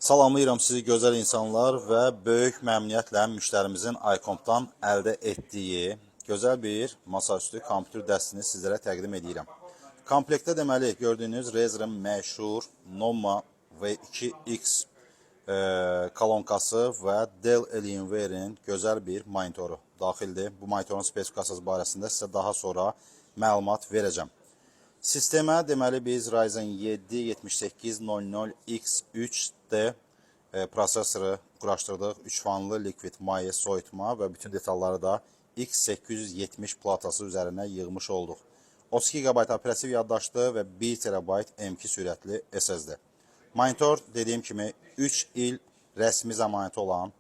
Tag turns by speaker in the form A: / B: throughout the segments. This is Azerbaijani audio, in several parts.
A: Salamlayıram sizi gözəl insanlar və böyük məmnuniyyətlə müştərimizin iComp'dan əldə etdiyi gözəl bir masaüstü kompüter dəstini sizlərə təqdim edirəm. Komplektdə deməli gördüyünüz Razer'ın məşhur Noma V2X kolonkası və Dell Alienware'in gözəl bir monitoru daxildir. Bu monitorun spesifikasiyası barəsində sizə daha sonra məlumat verəcəm. Sistemə deməli biz Ryzen 7 7800X3D prosesoru quraşdırdıq. 3 fanlı likvid maye soyutma və bütün detalları da X870 platası üzərinə yığmış olduq. 32 GB operativ yaddaşlı və 1 TB M2 sürətli SSD. Monitor dediyim kimi 3 il rəsmi zəmanəti olan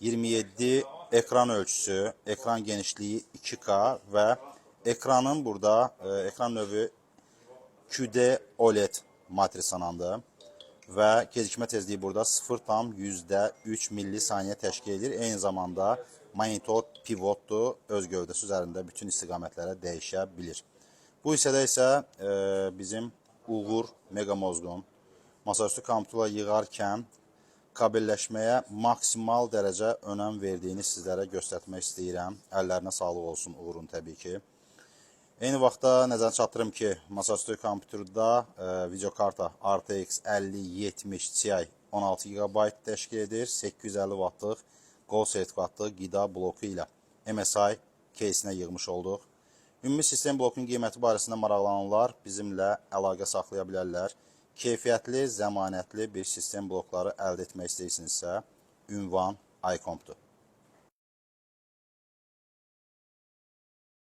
A: 27 ekran ölçüsü, ekran genişliyi 2K və ekranın burada ekran növü QD OLED matrisanandır və gecikmə tezliyi burada 0,3 millisaniyə təşkil edir. Eyni zamanda monitor pivotdur, öz gövdəsi üzərində bütün istiqamətlərə dəyişə bilir. Bu hissədə isə bizim Uğur Megamozqun masaüstü kompüterlə yığarkən kabelləşməyə maksimal dərəcə önəm verdiyini sizlərə göstərmək istəyirəm. Əllərinə sağlıq olsun Uğurun təbii ki. Eyni vaxtda nəzərə çatdırım ki, masaüstü kompüterdə videokarta RTX 5070 Ti 16 GB təşkil edir. 850 Watt-lıq qol sertifikatlı qida bloku ilə MSI кейsinə yığmış olduq. Ümumi sistem blokunun qiyməti barəsində maraqlananlar bizimlə əlaqə saxlaya bilərlər. Keyfiyyətli, zəmanətli bir sistem blokları əldə etmək istəyirsinizsə, ünvan iComp'dur.